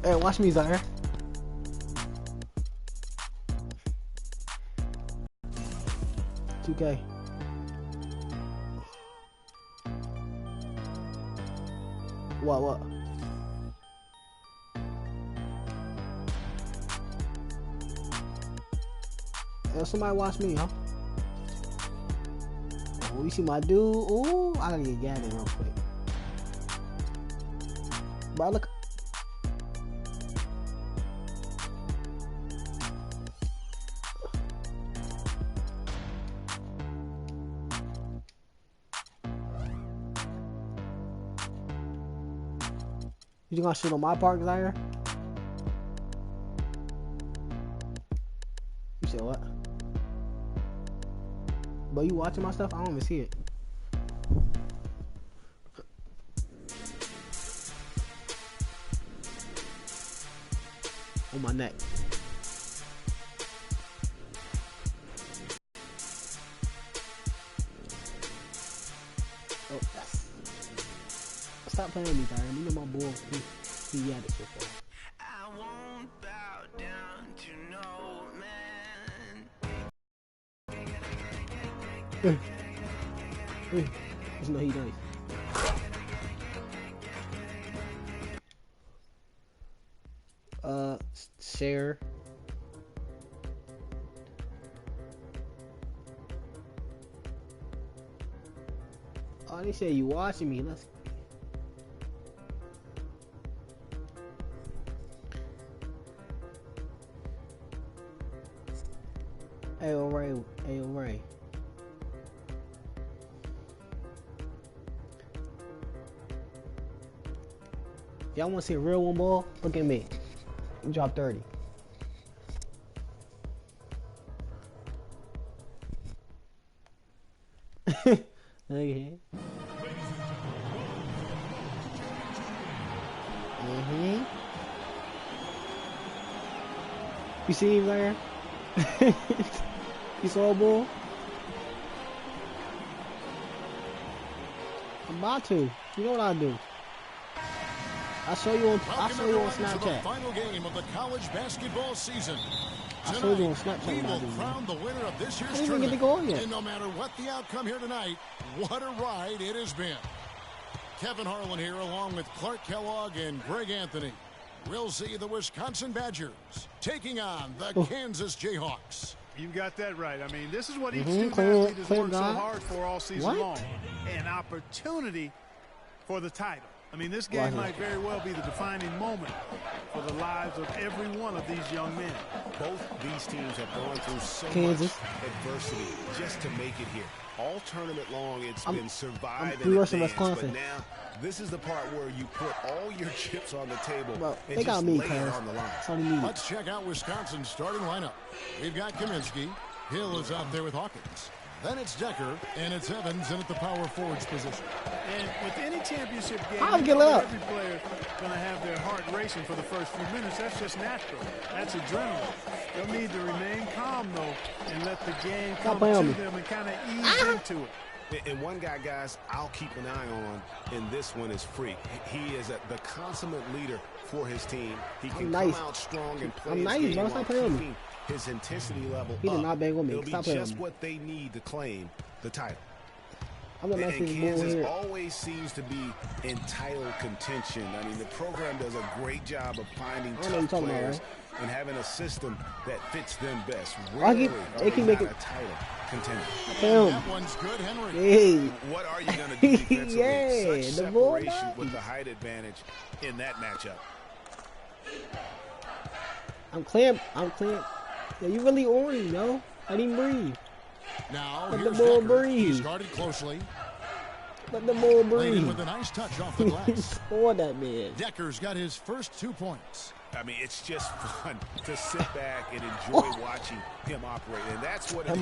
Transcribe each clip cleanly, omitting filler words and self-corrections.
Hey, watch me, Zaire. $2K. What? Hey, somebody watch me, huh? Oh, you see my dude? Ooh, I gotta get gathered real quick. Bro, look. You gonna shoot on my park, Zaire? You said what? But you watching my stuff? I don't even see it. On my neck. Oh, yes. Stop playing with me, Zaire. You know my boy. He had it so far. I won't bow down to no man. There's no heat on it. Share. Oh, they say you watching me. Let's. Hey, alright. Hey, alright. Y'all want to see a real one ball? Look at me. You dropped 30. Okay. You see him there? You saw a ball? I'm about to. You know what I do? I'll show you on Snapchat. To the final game of the college basketball season. I'll show you on Snapchat. We will crown the winner of this year's tournament. tournament. Get to go yet. And no matter what the outcome here tonight, what a ride it has been. Kevin Harlan here along with Clark Kellogg and Greg Anthony. We'll see the Wisconsin Badgers taking on the Kansas Jayhawks. You got that right. I mean, this is what each student athlete has worked so hard for all season long. An opportunity for the title. I mean, this game might very well be the defining moment for the lives of every one of these young men. Both these teams have gone through so much adversity just to make it here. All tournament long, it's been survive and advance, but now this is the part where you put all your chips on the table. Bro, and they just got me, lay it on the line. Let's check out Wisconsin's starting lineup. We've got Kaminsky. Hill is out there with Hawkins. Then it's Decker, and it's Evans in at the power forwards position. And with any championship game, every player going to have their heart racing for the first few minutes. That's just natural. That's adrenaline. They'll need to remain calm, though, and let the game come to them and kind of ease into it. And one guy, guys, I'll keep an eye on in this one is Freak. He is the consummate leader for his team. He can come out strong and play his game while keeping his intensity level He did not bang with me. It'll be just what they need to claim the title. I'm the and Kansas always seems to be in title contention. I mean, the program does a great job of finding tough players and having a system that fits them best. Really, they can make it a title contender. That one's good, Henry. Hey. What are you going to do defensively? Such separation with the height advantage in that matchup. I'm clamp. Yeah, you really orange, yo. I didn't breathe. Now let the ball breathe. He's guarded closely. Let the ball breathe. With a nice touch off the glass. For that man. Decker's got his first 2 points. I mean, it's just fun to sit back and enjoy watching him operate. And that's what the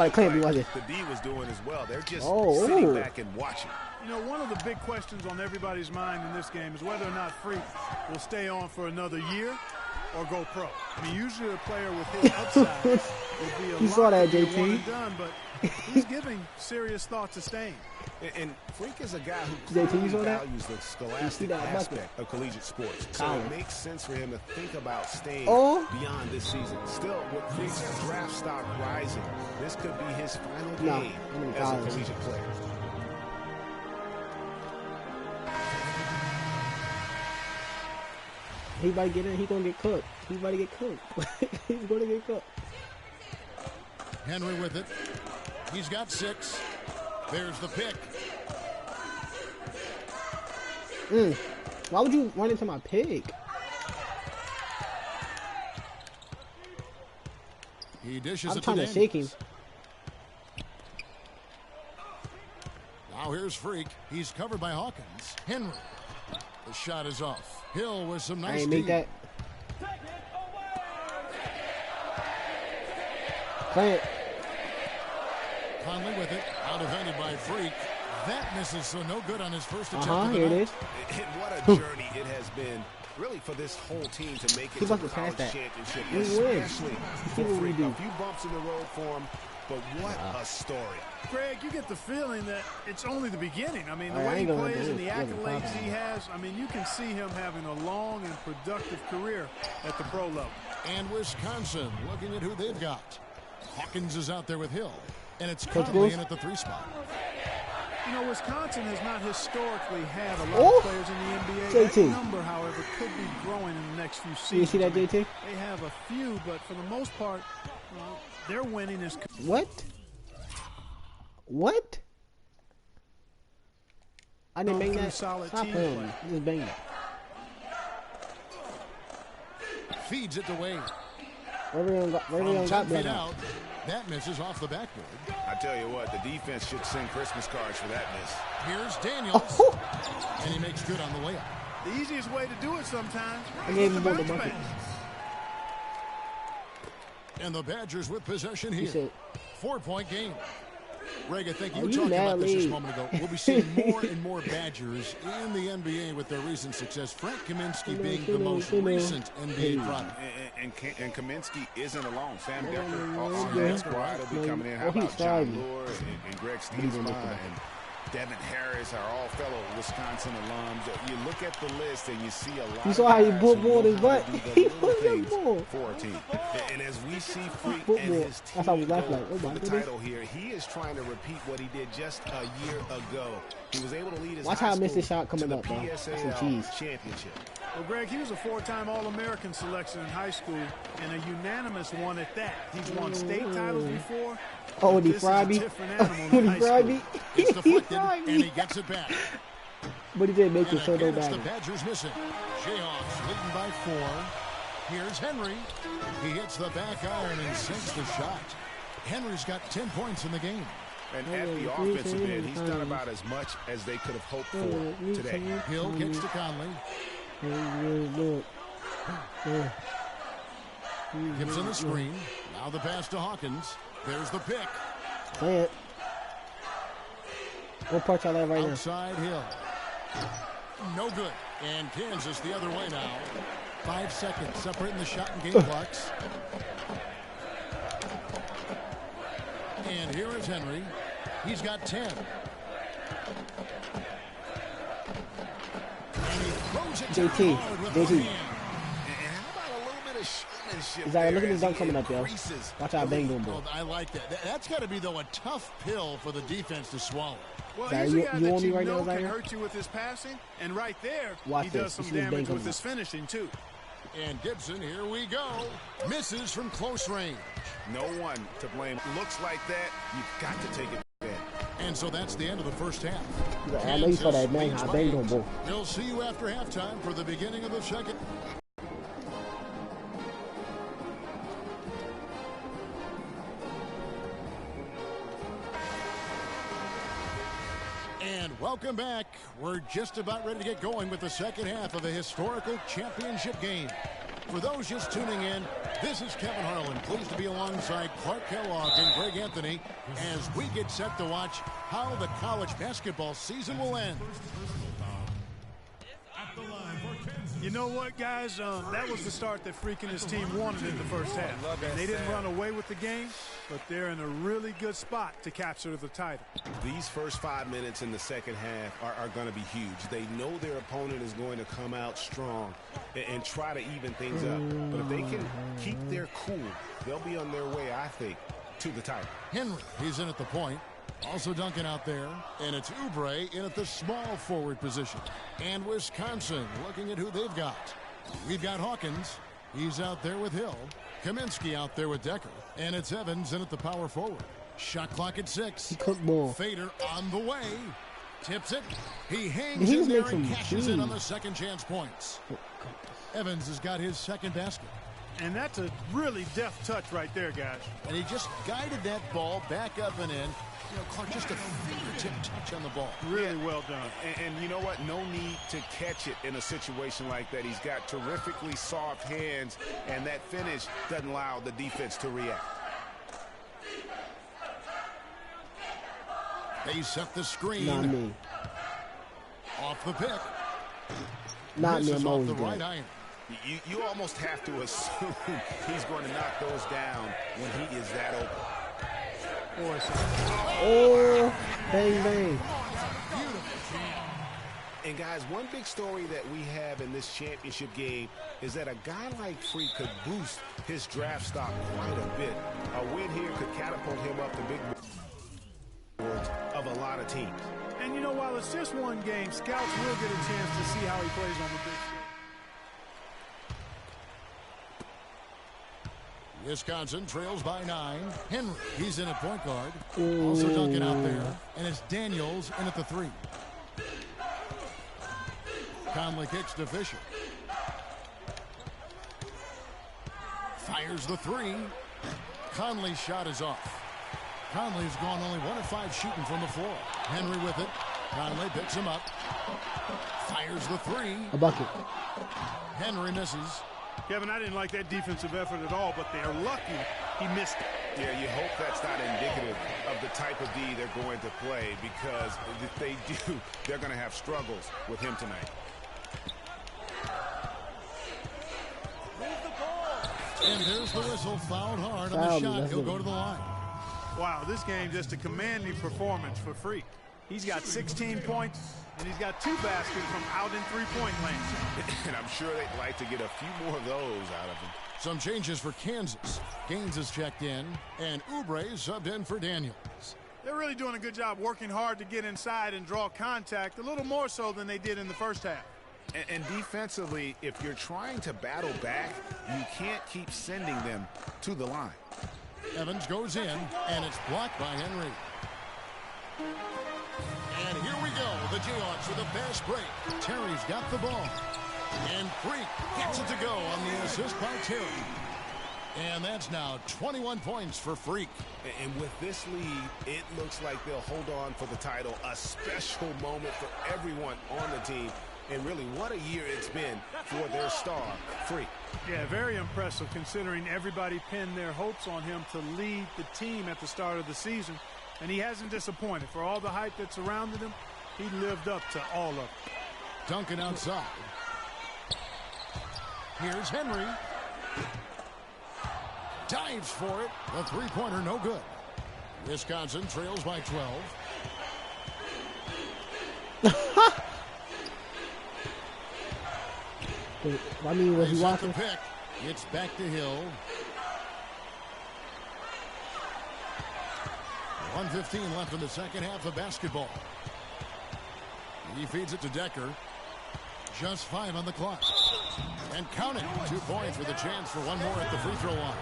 D was doing as well. They're just sitting back and watching. You know, one of the big questions on everybody's mind in this game is whether or not Freak will stay on for another year or go pro. I mean, usually a player with his upside would be a you saw that, one JT. and done, but he's giving serious thought to staying. And Freak is a guy who JT, clearly you saw that? values the scholastic aspect of collegiate sports. So it makes sense for him to think about staying beyond this season. Still, with Freak's draft stock rising, this could be his final game as a collegiate player. He about to get in. He's gonna get cooked. He's about to get cooked. He's gonna get cooked. Henry with it. He's got 6. There's the pick. Why would you run into my pig? He dishes I'm it trying to to shake him. Now here's Freak. He's covered by Hawkins. Henry. The shot is off. Hill with some nice I ain't make that. Play it. Conley with it. Out defended by Freak. That misses, so no good on his first attempt. Here it is. And what a journey it has been, really, for this whole team to make it to the college championship. We win. See what we do. A few bumps in the road for him, but what a story. Greg, you get the feeling that it's only the beginning. I mean, the way he plays and the accolades he has, I mean, you can see him having a long and productive career at the pro level. And Wisconsin looking at who they've got. Hawkins is out there with Hill, and it's Conley in at the 3 spot. You know, Wisconsin has not historically had a lot of players in the NBA. JT. That number, however, could be growing in the next few seasons. You see that, JT? They have a few, but for the most part, well, their winning is... What? What? I didn't bang that. Solid Stop team playing. play. Just bang that. Feeds it to Wade. Wherever you got that out. That misses off the backboard. I tell you what, the defense should send Christmas cards for that miss. Here's Daniels. And he makes good on the layup. The easiest way to do it sometimes I gave is him the both the bounce bucket. pass. And the Badgers with possession here. Said, 4-point game. Greg, I think you were you talking about this mad, just a moment ago. We'll be seeing more and more Badgers in the NBA with their recent success. Frank Kaminsky being the most recent NBA product. And Kaminsky isn't alone. Sam Decker on that squad will be coming in. How about John Lure and Greg Stiefma and Devin Harris are all fellow Wisconsin alums. You look at the list and you see a lot. You saw how he balled his butt. He put his ball for a team. And as we see Freak football. and his team That's how we laugh go like, oh my for the goodness. title here, he is trying to repeat what he did just a year ago. He was able to lead his Watch high how I missed school this shot coming to up, the bro. That's some PSAL cheese. championship. Well, Greg, he was a 4-time All-American selection in high school and a unanimous one at that. He's won state titles before. Oh, would he This is fry a me? different animal Would in he high fry school. me? It's He deflected, fried and me. he gets it back. But he didn't make And it so no again, it's the bad. Badgers missing. Jayhawks leading by 4. Here's Henry. He hits the back iron and sinks the shot. Henry's got 10 points in the game. And at the offensive end, he's done about as much as they could have hoped for today. Hill kicks to Conley. Gibson the screen. Now the pass to Hawkins. There's the pick. Play it. What part y'all at right now? Outside Hill. No good. And Kansas the other way now. 5 seconds separating the shot and game clocks. And here is Henry. He's got 10. And he throws it down JT. hard with JT. one hand. And how about a little bit of showmanship? He's like, look at there this dunk as he coming up, yo. increases Watch how I bang them, boy. Oh, I like that. That's got to be, though, a tough pill for the defense to swallow. Well, Zaire, he's a you guy on that me you right now, know can Zaire? hurt you with his passing, and right there, Watch he this. does some You see this bang damage with coming his up. finishing, too. And Gibson, here we go. Misses from close range. No one to blame. Looks like that, you've got to take it back. And so that's the end of the first half. I know you saw that bang. I banged on both. We'll see you after halftime for the beginning of the second. And welcome back. We're just about ready to get going with the second half of a historical championship game. For those just tuning in, this is Kevin Harlan, pleased to be alongside Clark Kellogg and Greg Anthony as we get set to watch how the college basketball season will end. At the line for Kansas, You know what, guys? That was the start that Freak and his team wanted in the first half. They didn't run away with the game, but they're in a really good spot to capture the title. These first 5 minutes in the second half are going to be huge. They know their opponent is going to come out strong and try to even things up. But if they can keep their cool, they'll be on their way, I think, to the title. Henry, he's in at the point. Also Duncan out there, and it's Oubre in at the small forward position. And Wisconsin looking at who they've got. We've got Hawkins. He's out there with Hill. Kaminsky out there with Decker. And it's Evans in at the power forward. Shot clock at 6. Fader on the way. Tips it. He hangs in there and cashes in on the second chance points. Evans has got his second basket. And that's a really deft touch right there, guys. And he just guided that ball back up and in. You know, Clark, just a fingertip touch on the ball. Really well done. And you know what? No need to catch it in a situation like that. He's got terrifically soft hands, and that finish doesn't allow the defense to react. They set the screen. Not me. Off the pick. Not me. I'm off the right iron. You almost have to assume he's going to knock those down when he is that open. Oh, bang, bang. And guys, one big story that we have in this championship game is that a guy like Freak could boost his draft stock quite a bit. A win here could catapult him up to big boards of a lot of teams. And you know, while it's just one game, scouts will get a chance to see how he plays on the big stage. Wisconsin trails by 9. Henry, he's in at point guard. Also Duncan out there. And it's Daniels in at the 3. Conley kicks to Fisher. Fires the 3. Conley's shot is off. Conley's gone only 1 of 5 shooting from the floor. Henry with it. Conley picks him up. Fires the 3. A bucket. Henry misses. Kevin, I didn't like that defensive effort at all, but they're lucky he missed it. Yeah, you hope that's not indicative of the type of D they're going to play, because if they do, they're going to have struggles with him tonight. And there's the whistle. Fouled hard on the shot. He'll go to the line. Wow, this game just a commanding performance for Freak. He's got 16 points, and he's got 2 baskets from out in three-point land. And I'm sure they'd like to get a few more of those out of him. Some changes for Kansas. Gaines is checked in, and Oubre subbed in for Daniels. They're really doing a good job working hard to get inside and draw contact, a little more so than they did in the first half. And defensively, if you're trying to battle back, you can't keep sending them to the line. Evans goes in, and it's blocked by Henry. And here we go. The Jayhawks with a fast break. Terry's got the ball. And Freak gets it to go on the assist by Terry. And that's now 21 points for Freak. And with this lead, it looks like they'll hold on for the title. A special moment for everyone on the team. And really, what a year it's been for their star, Freak. Yeah, very impressive considering everybody pinned their hopes on him to lead the team at the start of the season. And he hasn't disappointed. For all the hype that surrounded him, he lived up to all of it. Duncan outside. Here's Henry. Dives for it. The three-pointer no good. Wisconsin trails by 12. I mean, was he walking? The pick. It's back to Hill. 1:15 left in the second half of basketball. He feeds it to Decker. Just 5 on the clock. And counting. 2 points with a chance for one more at the free throw line.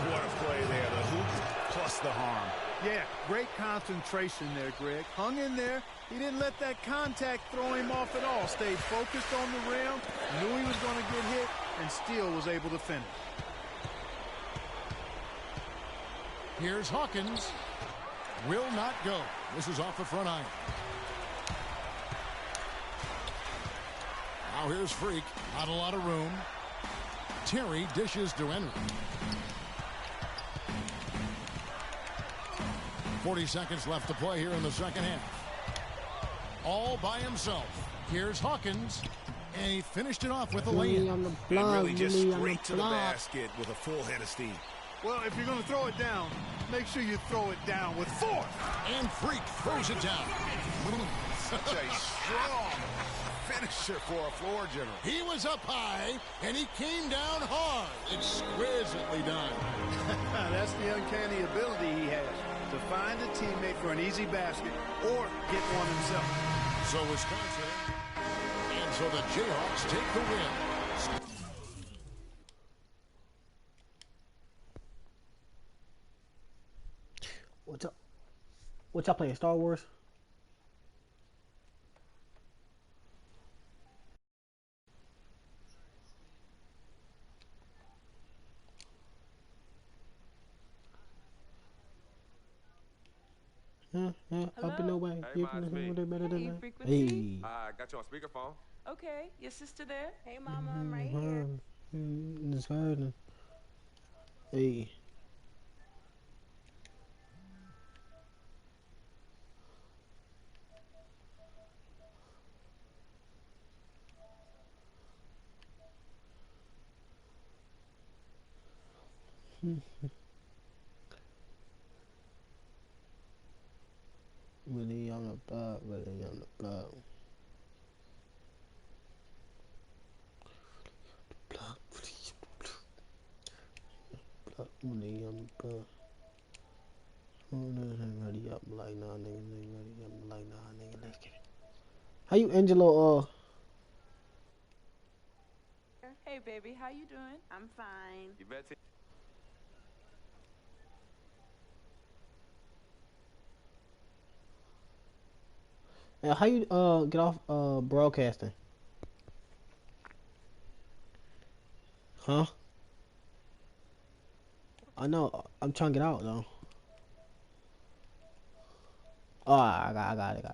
What a play there. The hoop plus the harm. Yeah, great concentration there, Greg. Hung in there. He didn't let that contact throw him off at all. Stayed focused on the rim, knew he was going to get hit, and still was able to finish. Here's Hawkins. Will not go. This is off the front iron. Now here's Freak. Not a lot of room. Terry dishes to Henry. 40 seconds left to play here in the second half. All by himself. Here's Hawkins. And he finished it off with a lay-in. And really just straight to the basket with a full head of steam. Well, if you're going to throw it down, make sure you throw it down with force. And Freak throws it down. Such a strong finisher for a floor general. He was up high, and he came down hard. Exquisitely done. That's the uncanny ability he has, to find a teammate for an easy basket or get one himself. So Wisconsin, and so the Jayhawks take the win. What's up? What y'all playing? Star Wars? Up and away. Hey, Ma, it's me. Hey. I got you on speakerphone. Okay, your sister there? Hey, Mama, I'm right here. It's hard. Hey. Really on the block, really on the block. Block, really on the block. Oh, no, ain't ready up like nah, nigga, ain't ready up like nah, nigga, let's get it. How you, Angelo, Hey, baby, how you doing? I'm fine. You bet. how you, get off, broadcasting? Huh? I know, I'm trying to get out, though. Oh, I got it.